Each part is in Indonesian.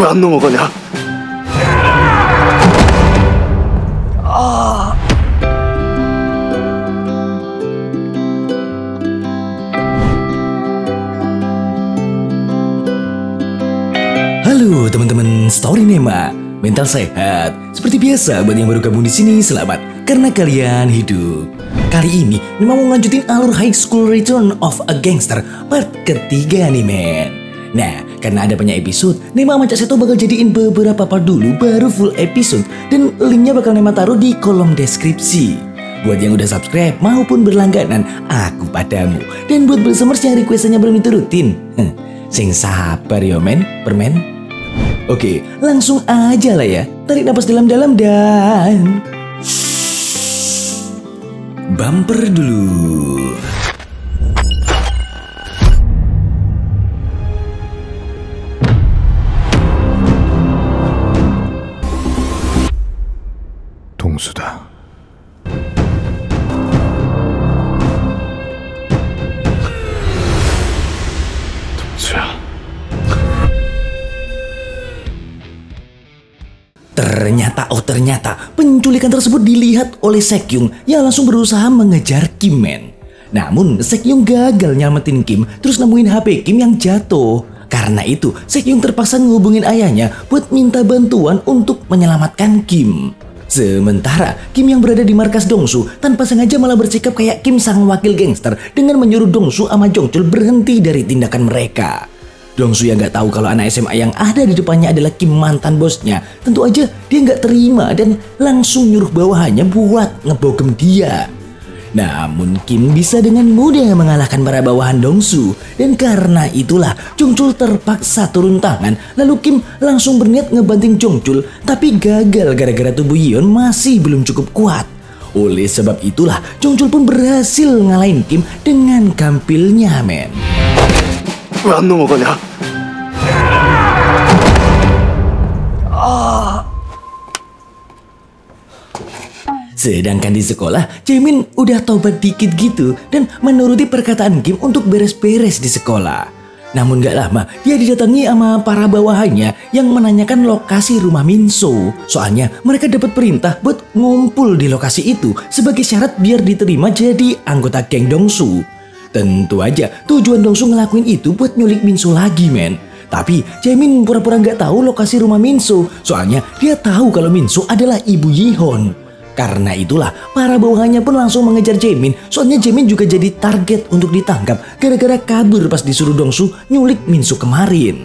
왜 안 넘어가냐? Halo teman-teman Storynema, mental sehat. Seperti biasa buat yang baru gabung di sini, selamat karena kalian hidup. Kali ini Nema mau ngelanjutin alur High School Return of a Gangster part ketiga nih men. Nah, karena ada banyak episode, Nema sama Cak Seto bakal jadiin beberapa part dulu baru full episode, dan linknya bakal Nema taruh di kolom deskripsi. Buat yang udah subscribe maupun berlangganan, aku padamu. Dan buat Belsomers yang requestannya belum diturutin, sing sabar yo men, permen. Oke, langsung aja lah ya. Tarik napas dalam-dalam dan bumper dulu. 동수다. 동수야. Ternyata penculikan tersebut dilihat oleh Sekyung yang langsung berusaha mengejar Kim men. Namun Sekyung gagal nyelamatin Kim, terus nemuin HP Kim yang jatuh. Karena itu Sekyung terpaksa ngehubungin ayahnya buat minta bantuan untuk menyelamatkan Kim. Sementara Kim yang berada di markas Dongsu tanpa sengaja malah bersikap kayak Kim sang wakil gangster dengan menyuruh Dongsu sama Jongchul berhenti dari tindakan mereka. Dongsu yang gak tahu kalau anak SMA yang ada di depannya adalah Kim mantan bosnya, tentu aja dia gak terima dan langsung nyuruh bawahannya buat ngebogem dia. Namun Kim bisa dengan mudah mengalahkan para bawahan Dongsu, dan karena itulah Jongchul terpaksa turun tangan. Lalu Kim langsung berniat ngebanting Jongchul, tapi gagal gara-gara tubuh Yeon masih belum cukup kuat. Oleh sebab itulah Jongchul pun berhasil ngalahin Kim dengan gampilnya men. 왜 안 넘어가냐? Sedangkan di sekolah, Jaemin udah tobat dikit gitu dan menuruti perkataan Kim untuk beres-beres di sekolah. Namun gak lama, dia didatangi sama para bawahannya yang menanyakan lokasi rumah Minso. Soalnya mereka dapat perintah buat ngumpul di lokasi itu sebagai syarat biar diterima jadi anggota geng Dongsu. Tentu aja tujuan Dongsu ngelakuin itu buat nyulik Minso lagi men. Tapi Jaemin pura-pura gak tahu lokasi rumah Minso, soalnya dia tahu kalau Minso adalah ibu Yihon. Karena itulah para bawahannya pun langsung mengejar Jaemin, soalnya Jaemin juga jadi target untuk ditangkap gara-gara kabur pas disuruh Dongsu nyulik Minso kemarin.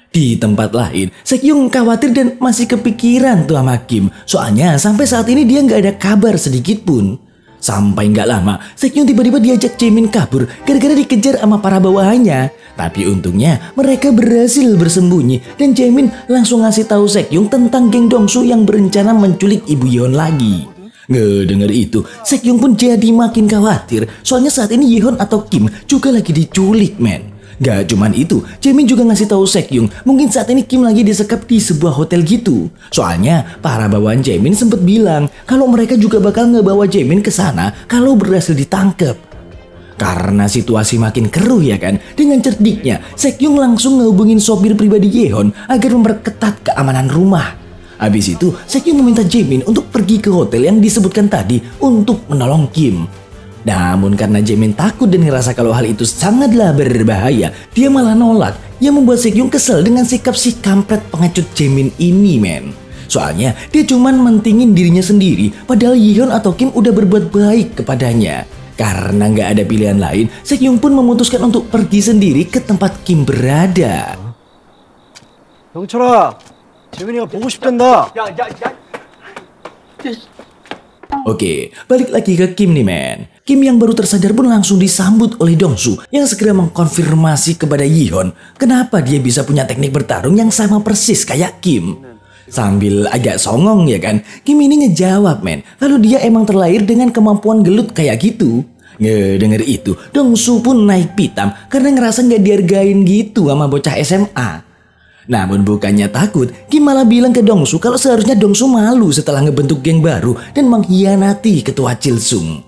Di tempat lain, Sekyung khawatir dan masih kepikiran tuh sama Kim, soalnya sampai saat ini dia nggak ada kabar sedikit pun. Sampai nggak lama, Sekyung tiba-tiba diajak Jaemin kabur gara-gara dikejar sama para bawahannya. Tapi untungnya mereka berhasil bersembunyi dan Jaemin langsung ngasih tahu Sekyung tentang geng Dongsu yang berencana menculik ibu Yeon lagi. Ngedenger itu, Sekyung pun jadi makin khawatir, soalnya saat ini Yeon atau Kim juga lagi diculik men. Gak cuman itu, Jaemin juga ngasih tahu Sekyung mungkin saat ini Kim lagi disekap di sebuah hotel gitu. Soalnya para bawahan Jaemin sempat bilang kalau mereka juga bakal ngebawa Jaemin ke sana kalau berhasil ditangkap. Karena situasi makin keruh ya kan, dengan cerdiknya Sekyung langsung ngehubungin sopir pribadi Yeon agar memperketat keamanan rumah. Habis itu Sekyung meminta Jaemin untuk pergi ke hotel yang disebutkan tadi untuk menolong Kim. Namun karena Jaemin takut dan ngerasa kalau hal itu sangatlah berbahaya, dia malah nolak, yang membuat Sekyung kesel dengan sikap si kampret pengecut Jaemin ini men. Soalnya dia cuman mentingin dirinya sendiri, padahal Yeon atau Kim udah berbuat baik kepadanya. Karena nggak ada pilihan lain, Sekyung pun memutuskan untuk pergi sendiri ke tempat Kim berada. 영철아, 재민이가 보고 싶단다. Oke, balik lagi ke Kim nih men. Kim yang baru tersadar pun langsung disambut oleh Dongsu yang segera mengkonfirmasi kepada Yeon kenapa dia bisa punya teknik bertarung yang sama persis kayak Kim. Sambil agak songong ya kan, Kim ini ngejawab men kalau dia emang terlahir dengan kemampuan gelut kayak gitu. Ngedenger itu, Dongsu pun naik pitam karena ngerasa gak dihargain gitu sama bocah SMA. Namun bukannya takut, Kim malah bilang ke Dongsu kalau seharusnya Dongsu malu setelah ngebentuk geng baru dan mengkhianati ketua Chilsung.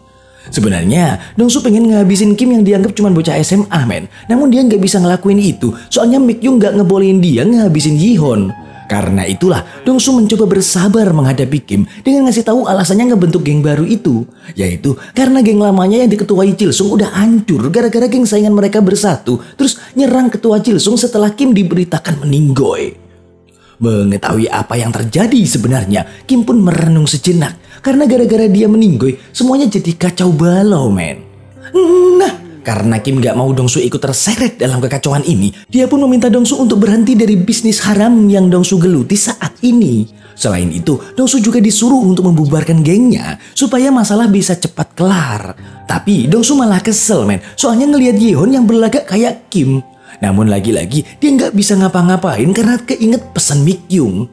Sebenarnya Dongsu pengen ngabisin Kim yang dianggap cuma bocah SMA men. Namun dia nggak bisa ngelakuin itu, soalnya Mikyung nggak ngebolehin dia ngabisin Yihon. Karena itulah Dongsu mencoba bersabar menghadapi Kim dengan ngasih tahu alasannya ngebentuk geng baru itu, yaitu karena geng lamanya yang diketuai Chilsung udah hancur gara-gara geng saingan mereka bersatu terus nyerang ketua Chilsung setelah Kim diberitakan meninggoy. Mengetahui apa yang terjadi sebenarnya, Kim pun merenung sejenak karena gara-gara dia meninggoy semuanya jadi kacau balau men. Nah, karena Kim gak mau Dongsu ikut terseret dalam kekacauan ini, dia pun meminta Dongsu untuk berhenti dari bisnis haram yang Dongsu geluti saat ini. Selain itu, Dongsu juga disuruh untuk membubarkan gengnya supaya masalah bisa cepat kelar. Tapi Dongsu malah kesel men, soalnya ngelihat Yehon yang berlagak kayak Kim. Namun lagi-lagi dia nggak bisa ngapa-ngapain karena keinget pesan Mikyung.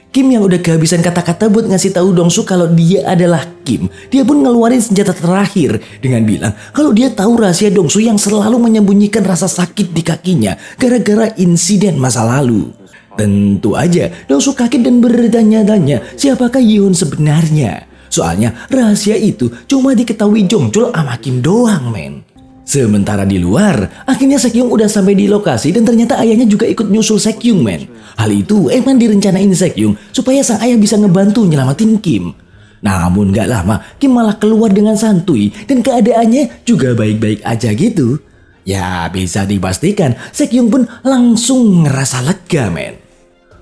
Kim yang udah kehabisan kata-kata buat ngasih tahu Dongsu kalau dia adalah Kim, dia pun ngeluarin senjata terakhir dengan bilang kalau dia tahu rahasia Dongsu yang selalu menyembunyikan rasa sakit di kakinya gara-gara insiden masa lalu. Tentu aja Dongsu kaget dan bertanya-tanya siapakah Yihon sebenarnya. Soalnya rahasia itu cuma diketahui Jongchul sama Kim doang men. Sementara di luar, akhirnya Sekyung udah sampai di lokasi dan ternyata ayahnya juga ikut nyusul Sekyung men. Hal itu emang direncanain Sekyung supaya sang ayah bisa ngebantu nyelamatin Kim. Namun gak lama, Kim malah keluar dengan santuy dan keadaannya juga baik-baik aja gitu. Ya bisa dipastikan Sekyung pun langsung ngerasa lega men.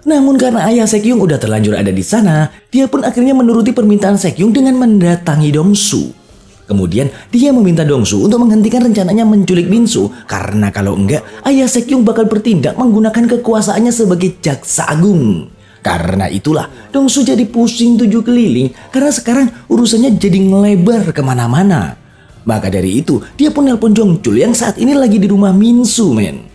Namun karena ayah Sekyung udah terlanjur ada di sana, dia pun akhirnya menuruti permintaan Sekyung dengan mendatangi Dongsu. Kemudian dia meminta Dongsu untuk menghentikan rencananya menculik Minsu karena kalau enggak ayah Sekyung bakal bertindak menggunakan kekuasaannya sebagai jaksa agung. Karena itulah Dongsu jadi pusing 7 keliling karena sekarang urusannya jadi ngelebar kemana-mana. Maka dari itu dia pun nelpon Jongchul yang saat ini lagi di rumah Minsu men.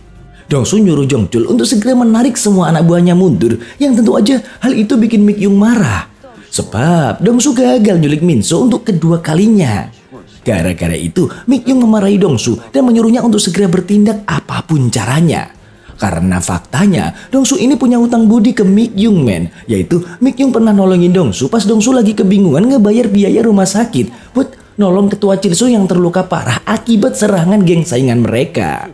Dongsu nyuruh Jongchul untuk segera menarik semua anak buahnya mundur yang tentu aja hal itu bikin Mikyung marah. Sebab Dongsu gagal nyulik Minsu untuk kedua kalinya. Gara-gara itu, Mikyung memarahi Dongsu dan menyuruhnya untuk segera bertindak apapun caranya. Karena faktanya, Dongsu ini punya hutang budi ke Mikyung men. Yaitu Mikyung pernah nolongin Dongsu pas Dongsu lagi kebingungan ngebayar biaya rumah sakit buat nolong ketua Chilsung yang terluka parah akibat serangan geng saingan mereka.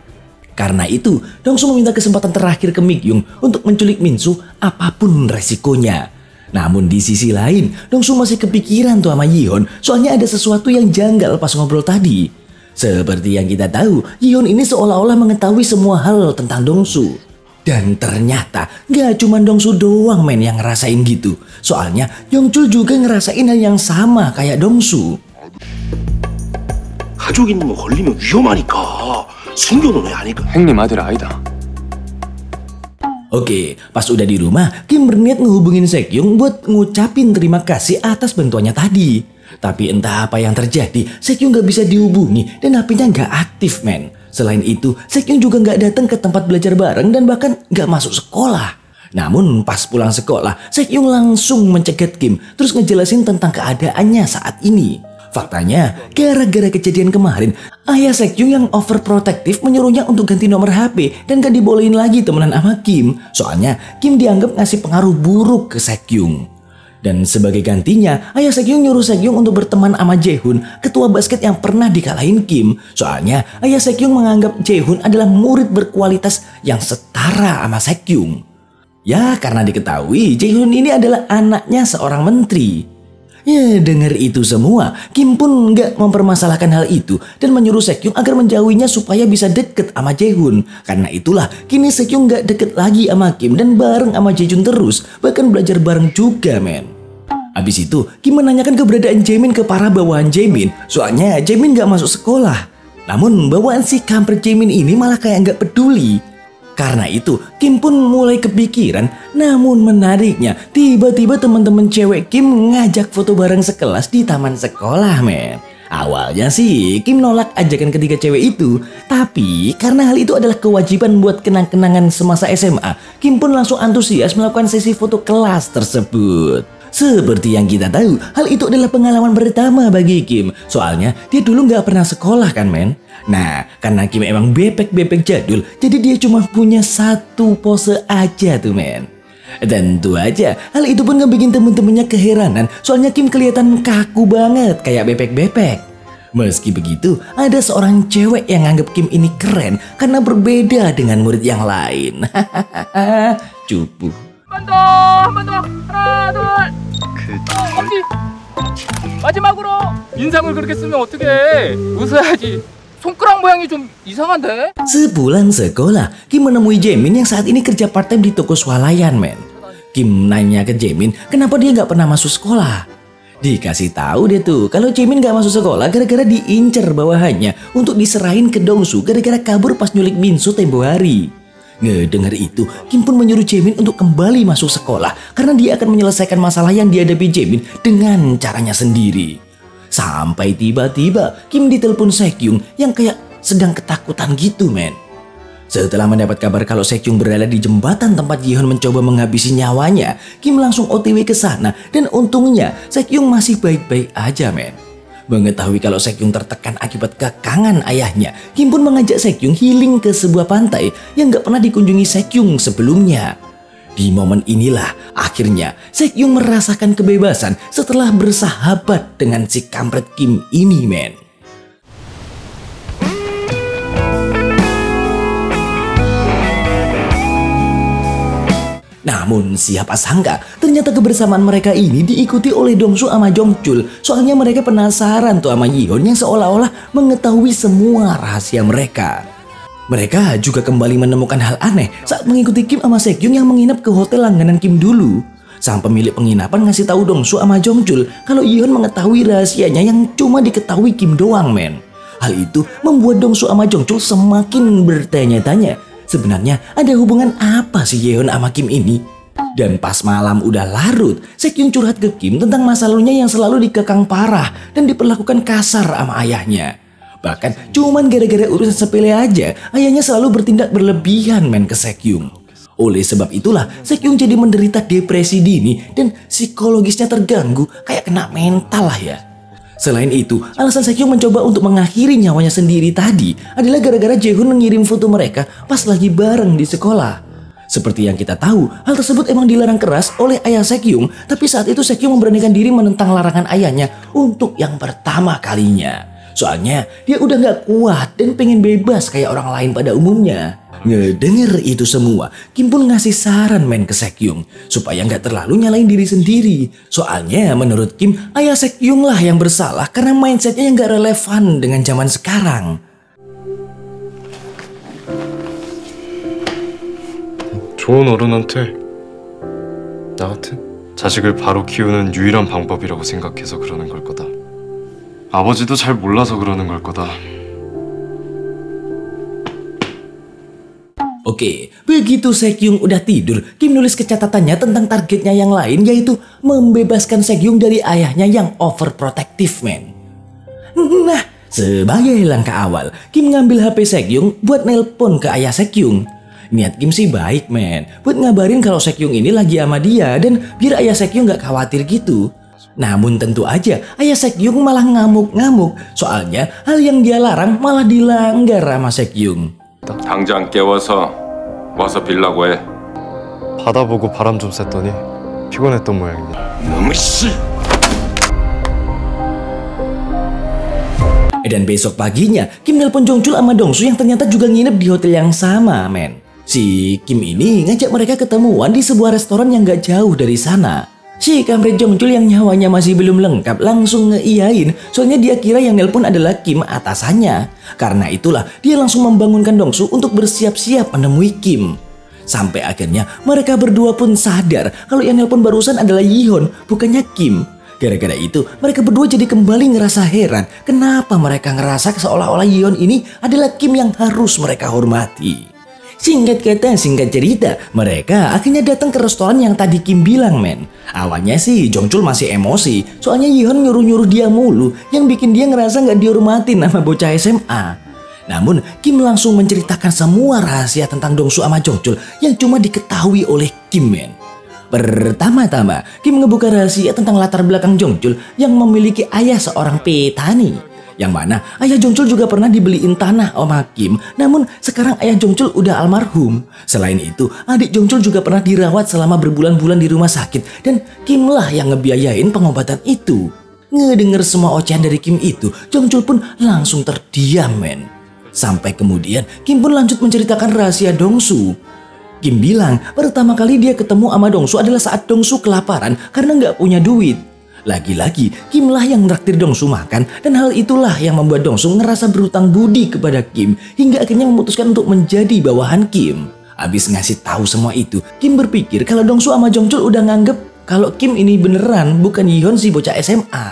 Karena itu, Dongsu meminta kesempatan terakhir ke Mikyung untuk menculik Minsu apapun resikonya. Namun di sisi lain, Dongsu masih kepikiran tuh sama Yihon, soalnya ada sesuatu yang janggal pas ngobrol tadi. Seperti yang kita tahu, Yihon ini seolah-olah mengetahui semua hal tentang Dongsu. Dan ternyata gak cuma Dongsu doang men yang ngerasain gitu. Soalnya Jongchul juga ngerasain hal yang sama kayak Dongsu. 가족 있는 거 걸리면 위험하니까 숨겨놓은 애 아니까. 형님 아들 아이다. Oke, pas udah di rumah, Kim berniat ngehubungin Sekyung buat ngucapin terima kasih atas bantuannya tadi. Tapi entah apa yang terjadi, Sekyung gak bisa dihubungi dan HP-nya gak aktif men. Selain itu, Sekyung juga gak datang ke tempat belajar bareng dan bahkan gak masuk sekolah. Namun pas pulang sekolah, Sekyung langsung mencegat Kim terus ngejelasin tentang keadaannya saat ini. Faktanya, gara-gara kejadian kemarin, ayah Sekyung yang overprotective menyuruhnya untuk ganti nomor HP dan gak dibolehin lagi temenan sama Kim. Soalnya Kim dianggap ngasih pengaruh buruk ke Sekyung. Dan sebagai gantinya, ayah Sekyung nyuruh Sekyung untuk berteman sama Jaehoon, ketua basket yang pernah dikalahin Kim. Soalnya ayah Sekyung menganggap Jaehoon adalah murid berkualitas yang setara sama Sekyung. Ya karena diketahui Jaehoon ini adalah anaknya seorang menteri. Ya dengar itu semua, Kim pun nggak mempermasalahkan hal itu dan menyuruh Sekyung agar menjauhinya supaya bisa deket sama Jaehoon. Karena itulah kini Sekyung nggak deket lagi sama Kim dan bareng sama Jaehoon terus, bahkan belajar bareng juga men. Habis itu Kim menanyakan keberadaan Jaemin ke para bawahan Jaemin, soalnya Jaemin nggak masuk sekolah. Namun bawaan si kampret Jaemin ini malah kayak nggak peduli. Karena itu, Kim pun mulai kepikiran, namun menariknya, tiba-tiba teman-teman cewek Kim ngajak foto bareng sekelas di taman sekolah, men. Awalnya sih, Kim nolak ajakan ketiga cewek itu, tapi karena hal itu adalah kewajiban buat kenang-kenangan semasa SMA, Kim pun langsung antusias melakukan sesi foto kelas tersebut. Seperti yang kita tahu, hal itu adalah pengalaman pertama bagi Kim. Soalnya dia dulu gak pernah sekolah kan men. Nah karena Kim emang bebek-bebek jadul, jadi dia cuma punya satu pose aja tuh men. Tentu aja hal itu pun ngebikin temen-temennya keheranan, soalnya Kim kelihatan kaku banget kayak bebek-bebek. Meski begitu, ada seorang cewek yang nganggap Kim ini keren karena berbeda dengan murid yang lain. Cupu. 한 번 더. 하나, 둘. 엄지. 마지막으로 인상을 그렇게 쓰면 어떻게 해? 웃어야지. 손가락 모양이 좀 이상한데? Sepulang sekolah, Kim menemui Jaemin yang saat ini kerja part-time di toko swalayan, men. Kim nanya ke Jaemin, kenapa dia nggak pernah masuk sekolah. Dikasih tahu deh tuh, kalau Jaemin nggak masuk sekolah gara-gara diincer bawahannya untuk diserahin ke Dongsu gara-gara kabur pas nyulik Minso tempo hari. Ngedengar itu, Kim pun menyuruh Jaemin untuk kembali masuk sekolah karena dia akan menyelesaikan masalah yang dihadapi Jaemin dengan caranya sendiri. Sampai tiba-tiba Kim ditelepon Sekyung yang kayak sedang ketakutan gitu, men. Setelah mendapat kabar kalau Sekyung berada di jembatan tempat Yihon mencoba menghabisi nyawanya, Kim langsung OTW ke sana dan untungnya Sekyung masih baik-baik aja, men. Mengetahui kalau Sekyung tertekan akibat kekangan ayahnya, Kim pun mengajak Sekyung healing ke sebuah pantai yang gak pernah dikunjungi Sekyung sebelumnya. Di momen inilah akhirnya Sekyung merasakan kebebasan setelah bersahabat dengan si kampret Kim ini, men. Namun siapa sangka ternyata kebersamaan mereka ini diikuti oleh Dongsu sama Jongchul. Soalnya mereka penasaran tuh sama Yihon yang seolah-olah mengetahui semua rahasia mereka. Mereka juga kembali menemukan hal aneh saat mengikuti Kim sama Sekyung yang menginap ke hotel langganan Kim dulu. Sang pemilik penginapan ngasih tahu Dongsu sama Jongchul kalau Yihon mengetahui rahasianya yang cuma diketahui Kim doang, men. Hal itu membuat Dongsu sama Jongchul semakin bertanya-tanya. Sebenarnya ada hubungan apa sih Yeon sama Kim ini? Dan pas malam udah larut, Sekyung curhat ke Kim tentang masa lalunya yang selalu dikekang parah dan diperlakukan kasar sama ayahnya. Bahkan cuman gara-gara urusan sepele aja, ayahnya selalu bertindak berlebihan, men, ke Sekyung. Oleh sebab itulah Sekyung jadi menderita depresi dini dan psikologisnya terganggu kayak kena mental lah ya. Selain itu, alasan Sekyung mencoba untuk mengakhiri nyawanya sendiri tadi adalah gara-gara Jaehoon mengirim foto mereka pas lagi bareng di sekolah. Seperti yang kita tahu, hal tersebut emang dilarang keras oleh ayah Sekyung, tapi saat itu Sekyung memberanikan diri menentang larangan ayahnya untuk yang pertama kalinya. Soalnya dia udah gak kuat dan pengen bebas kayak orang lain pada umumnya. Ngedenger itu semua, Kim pun ngasih saran, men, ke Sekyung supaya nggak terlalu nyalain diri sendiri. Soalnya menurut Kim, ayah Sekyung lah yang bersalah karena mindsetnya yang nggak relevan dengan zaman sekarang. 좋은 어른한테 나 같은 자식을 바로 키우는 유일한 방법이라고 생각해서 그러는 걸 거다. 아버지도 잘 몰라서 그러는 걸 거다. Oke, begitu Sekyung udah tidur, Kim nulis ke catatannya tentang targetnya yang lain, yaitu membebaskan Sekyung dari ayahnya yang overprotective, men. Nah, sebagai langkah awal, Kim ngambil HP Sekyung buat nelpon ke ayah Sekyung. Niat Kim sih baik, men, buat ngabarin kalau Sekyung ini lagi sama dia dan biar ayah Sekyung gak khawatir gitu. Namun tentu aja ayah Sekyung malah ngamuk-ngamuk, soalnya hal yang dia larang malah dilanggar sama Sekyung. 당장 깨워서 와서 빌라고 해. 받아보고 바람 좀 쐈더니 피곤했던 모양이네. 너무 씨. Dan besok paginya, Kim nelpon Jongchul sama Dongsu yang ternyata juga nginep di hotel yang sama, men. Si Kim ini ngajak mereka ketemuan di sebuah restoran yang gak jauh dari sana. Si kampret Jongchul yang nyawanya masih belum lengkap langsung ngeiyain, soalnya dia kira yang nelpon adalah Kim atasannya. Karena itulah dia langsung membangunkan Dongsu untuk bersiap-siap menemui Kim. Sampai akhirnya mereka berdua pun sadar kalau yang nelpon barusan adalah Yihon, bukannya Kim. Gara-gara itu mereka berdua jadi kembali ngerasa heran kenapa mereka ngerasa seolah-olah Yihon ini adalah Kim yang harus mereka hormati. Singkat kata, singkat cerita, mereka akhirnya datang ke restoran yang tadi Kim bilang, men. Awalnya sih Jongchul masih emosi, soalnya Yihon nyuruh-nyuruh dia mulu, yang bikin dia ngerasa gak dihormatin sama bocah SMA. Namun, Kim langsung menceritakan semua rahasia tentang Dongsu sama Jongchul yang cuma diketahui oleh Kim, men. Pertama-tama, Kim ngebuka rahasia tentang latar belakang Jongchul yang memiliki ayah seorang petani. Yang mana ayah Jongchul juga pernah dibeliin tanah sama Kim, namun sekarang ayah Jongchul udah almarhum. Selain itu, adik Jongchul juga pernah dirawat selama berbulan-bulan di rumah sakit dan Kim lah yang ngebiayain pengobatan itu. Ngedenger semua ocehan dari Kim itu, Jongchul pun langsung terdiam, men. Sampai kemudian Kim pun lanjut menceritakan rahasia Dongsu. Kim bilang pertama kali dia ketemu sama Dongsu adalah saat Dongsu kelaparan karena nggak punya duit. Lagi-lagi Kim lah yang nraktir Dongsu makan dan hal itulah yang membuat Dongsu ngerasa berhutang budi kepada Kim hingga akhirnya memutuskan untuk menjadi bawahan Kim. Abis ngasih tahu semua itu, Kim berpikir kalau Dongsu sama Jongchul udah nganggep kalau Kim ini beneran bukan Yihon si bocah SMA.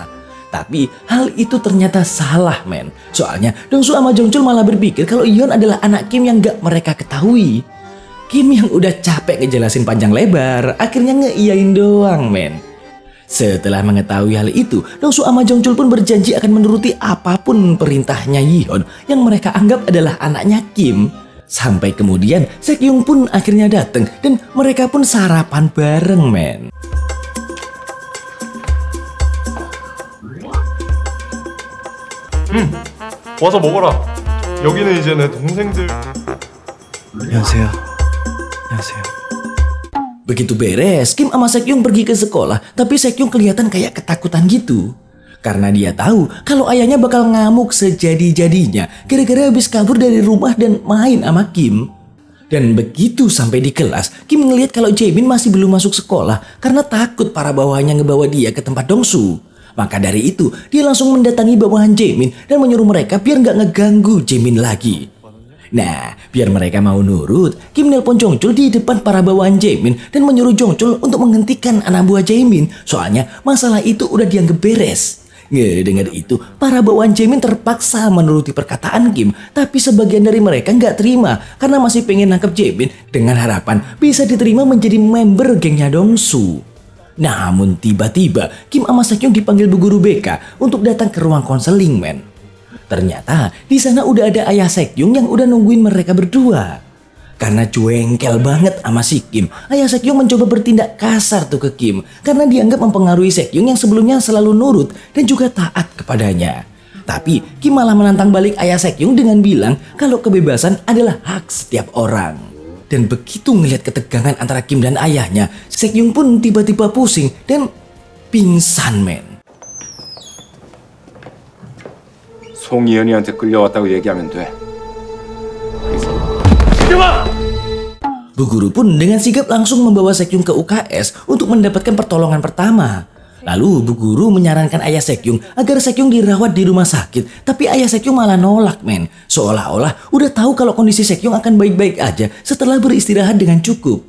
Tapi hal itu ternyata salah, men. Soalnya Dongsu sama Jongchul malah berpikir kalau Yihon adalah anak Kim yang gak mereka ketahui. Kim yang udah capek ngejelasin panjang lebar, akhirnya ngeiyain doang, men. Setelah mengetahui hal itu, Dongsu sama Jongchul pun berjanji akan menuruti apapun perintahnya Yihon yang mereka anggap adalah anaknya Kim. Sampai kemudian Sekyung pun akhirnya datang dan mereka pun sarapan bareng, men. 와서 먹어라. 여기는 이제 내 동생들. 안녕하세요. 안녕하세요. Begitu beres, Kim sama Sekyung pergi ke sekolah, tapi Sekyung kelihatan kayak ketakutan gitu. Karena dia tahu kalau ayahnya bakal ngamuk sejadi-jadinya gara-gara habis kabur dari rumah dan main sama Kim. Dan begitu sampai di kelas, Kim ngelihat kalau Jaemin masih belum masuk sekolah karena takut para bawahannya ngebawa dia ke tempat Dongsu. Maka dari itu, dia langsung mendatangi bawahan Jaemin dan menyuruh mereka biar nggak ngeganggu Jaemin lagi. Nah, biar mereka mau nurut, Kim nelpon Jongchul di depan para bawahan Jaemin dan menyuruh Jongchul untuk menghentikan anak buah Jaemin. Soalnya masalah itu udah dianggap beres. Ngedengar itu, para bawahan Jaemin terpaksa menuruti perkataan Kim, tapi sebagian dari mereka nggak terima karena masih pengen nangkep Jaemin dengan harapan bisa diterima menjadi member gengnya Dongsu. Namun tiba-tiba Kim sama Sekyung dipanggil bu guru BK untuk datang ke ruang konseling, men. Ternyata di sana udah ada ayah Sekyung yang udah nungguin mereka berdua. Karena jengkel banget sama si Kim, ayah Sekyung mencoba bertindak kasar tuh ke Kim karena dianggap mempengaruhi Sekyung yang sebelumnya selalu nurut dan juga taat kepadanya. Tapi Kim malah menantang balik ayah Sekyung dengan bilang kalau kebebasan adalah hak setiap orang. Dan begitu ngelihat ketegangan antara Kim dan ayahnya, Sekyung pun tiba-tiba pusing dan pingsan, men. 송이현이한테 끌려왔다고 얘기하면 돼. Bu guru pun dengan sigap langsung membawa Sekyung ke UKS untuk mendapatkan pertolongan pertama. Lalu bu guru menyarankan ayah Sekyung agar Sekyung dirawat di rumah sakit, tapi ayah Sekyung malah nolak, men. Seolah-olah udah tahu kalau kondisi Sekyung akan baik-baik aja setelah beristirahat dengan cukup.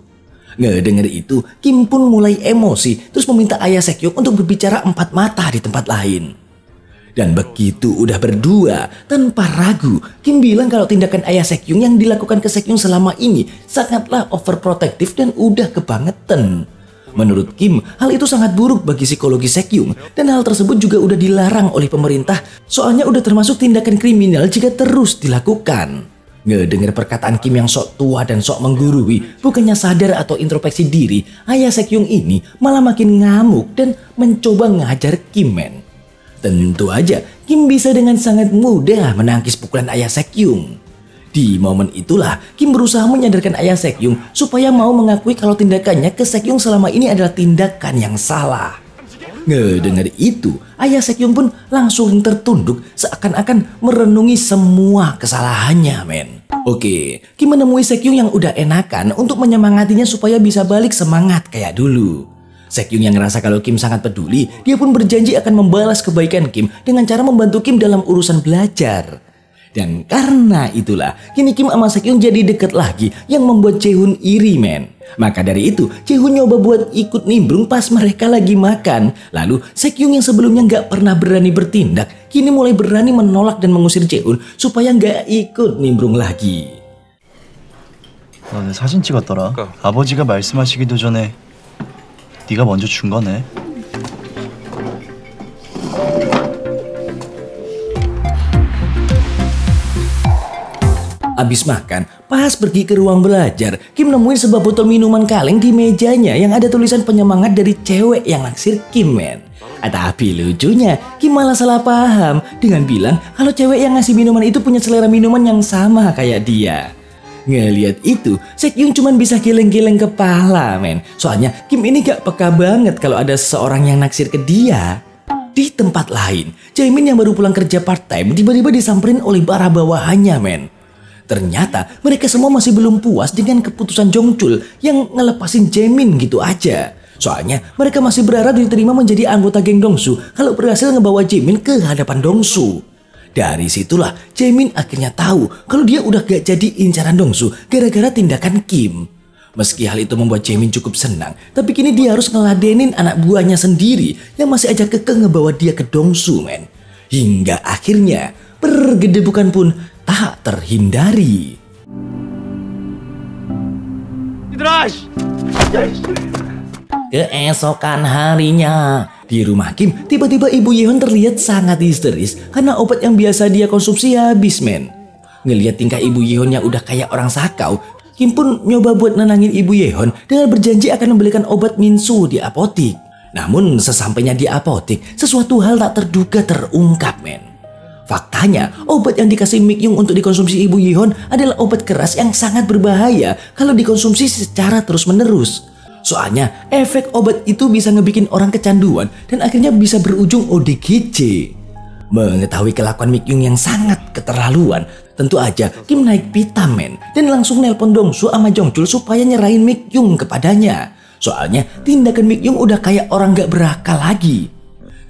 Ngedenger itu, Kim pun mulai emosi terus meminta ayah Sekyung untuk berbicara empat mata di tempat lain. Dan begitu udah berdua, tanpa ragu, Kim bilang kalau tindakan ayah Sekyung yang dilakukan ke Sekyung selama ini sangatlah overprotective dan udah kebangetan. Menurut Kim, hal itu sangat buruk bagi psikologi Sekyung dan hal tersebut juga udah dilarang oleh pemerintah soalnya udah termasuk tindakan kriminal jika terus dilakukan. Ngedenger perkataan Kim yang sok tua dan sok menggurui, bukannya sadar atau introspeksi diri, ayah Sekyung ini malah makin ngamuk dan mencoba ngajar Kim, men. Tentu aja, Kim bisa dengan sangat mudah menangkis pukulan ayah Sekyung. Di momen itulah, Kim berusaha menyadarkan ayah Sekyung supaya mau mengakui kalau tindakannya ke Sekyung selama ini adalah tindakan yang salah. Ngedengar itu, ayah Sekyung pun langsung tertunduk seakan-akan merenungi semua kesalahannya, men. Oke, Kim menemui Sekyung yang udah enakan untuk menyemangatinya supaya bisa balik semangat kayak dulu. Sekyung yang ngerasa kalau Kim sangat peduli, dia pun berjanji akan membalas kebaikan Kim dengan cara membantu Kim dalam urusan belajar. Dan karena itulah, kini Kim sama Sekyung jadi deket lagi yang membuat Jaehoon iri, men. Maka dari itu, Jaehoon nyoba buat ikut nimbrung pas mereka lagi makan. Lalu Sekyung yang sebelumnya nggak pernah berani bertindak, kini mulai berani menolak dan mengusir Jaehoon supaya nggak ikut nimbrung lagi. 너네 사진 찍었더라. 아버지가 말씀하시기도 전에 네가 먼저 준 거네. Abis makan, pas pergi ke ruang belajar, Kim nemuin sebuah botol minuman kaleng di mejanya yang ada tulisan penyemangat dari cewek yang naksir Kim, men. Tapi lucunya, Kim malah salah paham dengan bilang kalau cewek yang ngasih minuman itu punya selera minuman yang sama kayak dia. Ngeliat itu, Sekyung cuman bisa geleng-geleng kepala, men. Soalnya Kim ini gak peka banget kalau ada seseorang yang naksir ke dia. Di tempat lain, Jaemin yang baru pulang kerja part-time tiba-tiba disamperin oleh para bawahannya, men. Ternyata mereka semua masih belum puas dengan keputusan Jongchul yang ngelepasin Jaemin gitu aja. Soalnya mereka masih berharap diterima menjadi anggota geng Dongsu kalau berhasil ngebawa Jaemin ke hadapan Dongsu. Dari situlah Jaemin akhirnya tahu kalau dia udah gak jadi incaran Dongsu gara-gara tindakan Kim. Meski hal itu membuat Jaemin cukup senang, tapi kini dia harus ngeladenin anak buahnya sendiri yang masih aja kekeh ngebawa dia ke Dongsu, men. Hingga akhirnya pergedebukan pun tak terhindari. Keesokan harinya, di rumah Kim, tiba-tiba Ibu Yehon terlihat sangat histeris karena obat yang biasa dia konsumsi habis, men. Ngelihat tingkah Ibu Yehon yang udah kayak orang sakau, Kim pun nyoba buat nenangin Ibu Yehon dengan berjanji akan membelikan obat Minsu di apotik. Namun sesampainya di apotik, sesuatu hal tak terduga terungkap, men. Faktanya, obat yang dikasih Mik Yung untuk dikonsumsi Ibu Yehon adalah obat keras yang sangat berbahaya kalau dikonsumsi secara terus-menerus. Soalnya, efek obat itu bisa ngebikin orang kecanduan dan akhirnya bisa berujung ODGJ. Mengetahui kelakuan Mik Yung yang sangat keterlaluan, tentu aja Kim naik pitam, men, dan langsung nelpon Dongsu sama Jongchul supaya nyerahin Mik Yung kepadanya. Soalnya tindakan Mik Yung udah kayak orang gak berakal lagi.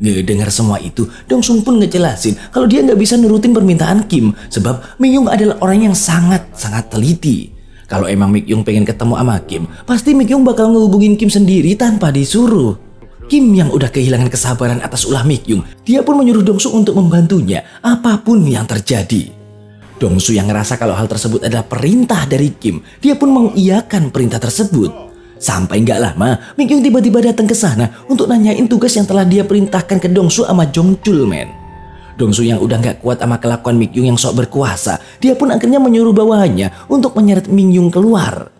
Ngedengar semua itu, Dongsu pun ngejelasin kalau dia gak bisa nurutin permintaan Kim sebab Mik Yung adalah orang yang sangat-sangat teliti. Kalau emang Mik Yung pengen ketemu sama Kim, pasti Mik Yung bakal ngehubungin Kim sendiri tanpa disuruh. Kim yang udah kehilangan kesabaran atas ulah Mik Yung, dia pun menyuruh Dongsu untuk membantunya apapun yang terjadi. Dongsu yang ngerasa kalau hal tersebut adalah perintah dari Kim, dia pun mengiyakan perintah tersebut. Sampai nggak lama, Mik Yung tiba-tiba datang ke sana untuk nanyain tugas yang telah dia perintahkan ke Dongsu sama Jongchul, men. Dongsu yang udah nggak kuat sama kelakuan Mik Yung yang sok berkuasa, dia pun akhirnya menyuruh bawahannya untuk menyeret Mik Yung keluar.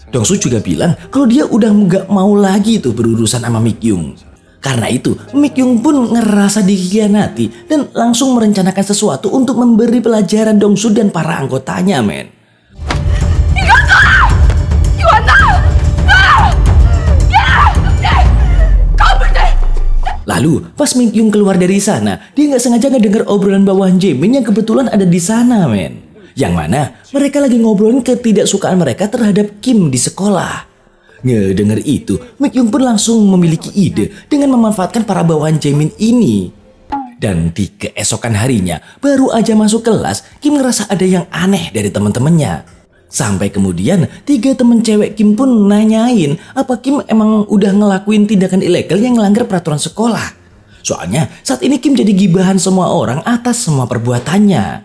Dongsu juga bilang kalau dia udah nggak mau lagi tuh berurusan sama Mik Yung. Karena itu, Mik Yung pun ngerasa dikhianati dan langsung merencanakan sesuatu untuk memberi pelajaran Dongsu dan para anggotanya, men. Lalu, pas Mik Yung keluar dari sana, dia nggak sengaja ngedenger obrolan bawahan Jaemin yang kebetulan ada di sana, men. Yang mana mereka lagi ngobrolin ketidaksukaan mereka terhadap Kim di sekolah. Ngedenger itu, Mik Yung pun langsung memiliki ide dengan memanfaatkan para bawahan Jaemin ini. Dan di keesokan harinya, baru aja masuk kelas, Kim ngerasa ada yang aneh dari teman-temannya. Sampai kemudian 3 temen cewek Kim pun nanyain apa Kim emang udah ngelakuin tindakan ilegal yang ngelanggar peraturan sekolah. Soalnya saat ini Kim jadi gibahan semua orang atas semua perbuatannya.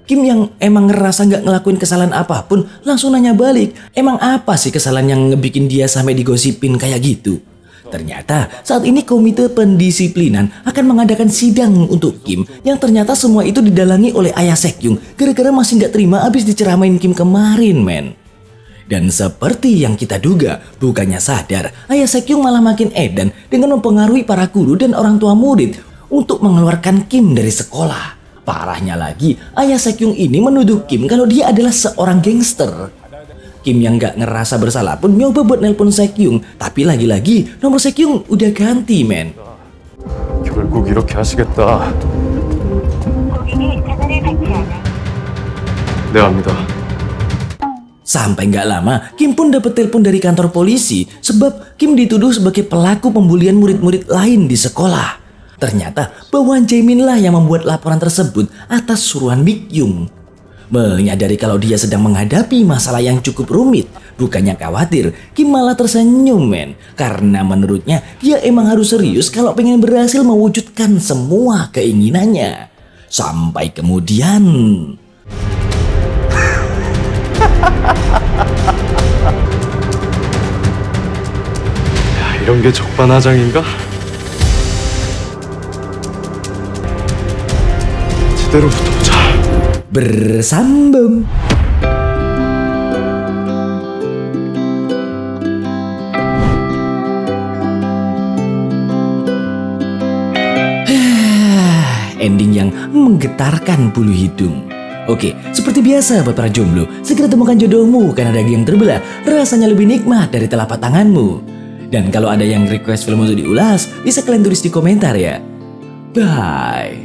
Kim yang emang ngerasa gak ngelakuin kesalahan apapun langsung nanya balik, emang apa sih kesalahan yang ngebikin dia sampai digosipin kayak gitu? Ternyata saat ini komite pendisiplinan akan mengadakan sidang untuk Kim yang ternyata semua itu didalangi oleh Ayah Sekyung gara-gara masih gak terima abis diceramain Kim kemarin, men. Dan seperti yang kita duga, bukannya sadar, Ayah Sekyung malah makin edan dengan mempengaruhi para guru dan orang tua murid untuk mengeluarkan Kim dari sekolah. Parahnya lagi, Ayah Sekyung ini menuduh Kim kalau dia adalah seorang gangster. Kim yang gak ngerasa bersalah pun nyoba buat nelpon Sekyung, tapi lagi-lagi nomor Sekyung udah ganti, men. 결국 이렇게 하시겠다. 네, 압니다. Sampai gak lama, Kim pun dapat telepon dari kantor polisi sebab Kim dituduh sebagai pelaku pembulian murid-murid lain di sekolah. Ternyata bawahan Jaemin lah yang membuat laporan tersebut atas suruhan Mik Yung. Menyadari kalau dia sedang menghadapi masalah yang cukup rumit, bukannya khawatir, Kim malah tersenyum, men. Karena menurutnya dia emang harus serius kalau pengen berhasil mewujudkan semua keinginannya. Sampai kemudian... 야, 이런 게 적반하장인가? 제대로 붙어보자. bersambung. Ending yang menggetarkan bulu hidung. Oke, seperti biasa buat para jomblo, segera temukan jodohmu karena daging yang terbelah rasanya lebih nikmat dari telapak tanganmu. Dan kalau ada yang request film untuk diulas, bisa kalian tulis di komentar ya. Bye.